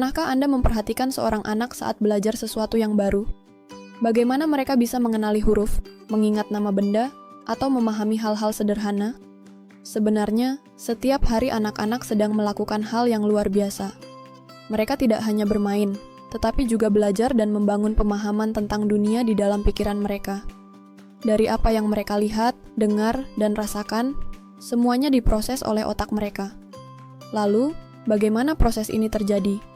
Pernahkah Anda memperhatikan seorang anak saat belajar sesuatu yang baru? Bagaimana mereka bisa mengenali huruf, mengingat nama benda, atau memahami hal-hal sederhana? Sebenarnya, setiap hari anak-anak sedang melakukan hal yang luar biasa. Mereka tidak hanya bermain, tetapi juga belajar dan membangun pemahaman tentang dunia di dalam pikiran mereka. Dari apa yang mereka lihat, dengar, dan rasakan, semuanya diproses oleh otak mereka. Lalu, bagaimana proses ini terjadi?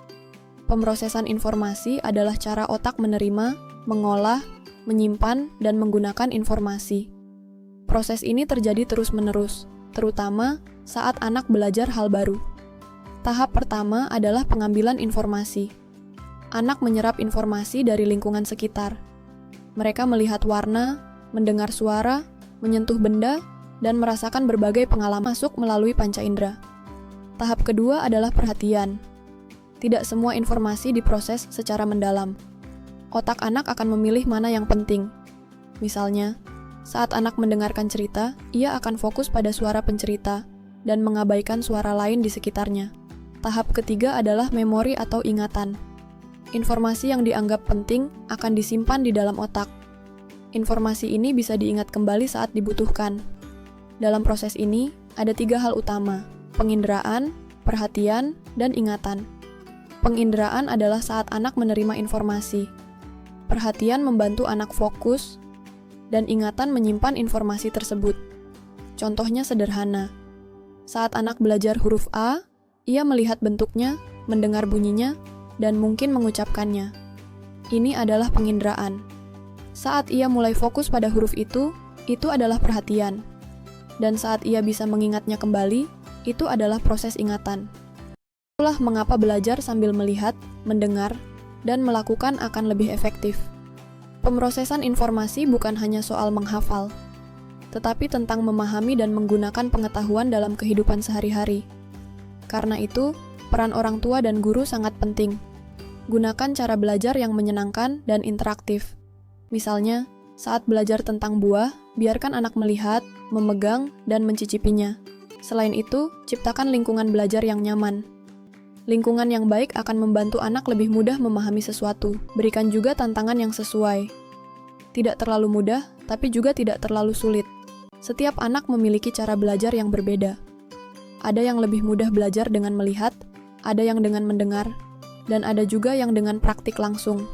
Pemrosesan informasi adalah cara otak menerima, mengolah, menyimpan, dan menggunakan informasi. Proses ini terjadi terus-menerus, terutama saat anak belajar hal baru. Tahap pertama adalah pengambilan informasi. Anak menyerap informasi dari lingkungan sekitar. Mereka melihat warna, mendengar suara, menyentuh benda, dan merasakan berbagai pengalaman masuk melalui panca indera. Tahap kedua adalah perhatian. Tidak semua informasi diproses secara mendalam. Otak anak akan memilih mana yang penting. Misalnya, saat anak mendengarkan cerita, ia akan fokus pada suara pencerita dan mengabaikan suara lain di sekitarnya. Tahap ketiga adalah memori atau ingatan. Informasi yang dianggap penting akan disimpan di dalam otak. Informasi ini bisa diingat kembali saat dibutuhkan. Dalam proses ini, ada 3 hal utama: penginderaan, perhatian, dan ingatan. Penginderaan adalah saat anak menerima informasi. Perhatian membantu anak fokus, dan ingatan menyimpan informasi tersebut. Contohnya sederhana. Saat anak belajar huruf A, ia melihat bentuknya, mendengar bunyinya, dan mungkin mengucapkannya. Ini adalah penginderaan. Saat ia mulai fokus pada huruf itu adalah perhatian. Dan saat ia bisa mengingatnya kembali, itu adalah proses ingatan. Itulah mengapa belajar sambil melihat, mendengar, dan melakukan akan lebih efektif. Pemrosesan informasi bukan hanya soal menghafal, tetapi tentang memahami dan menggunakan pengetahuan dalam kehidupan sehari-hari. Karena itu, peran orang tua dan guru sangat penting. Gunakan cara belajar yang menyenangkan dan interaktif. Misalnya, saat belajar tentang buah, biarkan anak melihat, memegang, dan mencicipinya. Selain itu, ciptakan lingkungan belajar yang nyaman. Lingkungan yang baik akan membantu anak lebih mudah memahami sesuatu. Berikan juga tantangan yang sesuai. Tidak terlalu mudah, tapi juga tidak terlalu sulit. Setiap anak memiliki cara belajar yang berbeda. Ada yang lebih mudah belajar dengan melihat, ada yang dengan mendengar, dan ada juga yang dengan praktik langsung.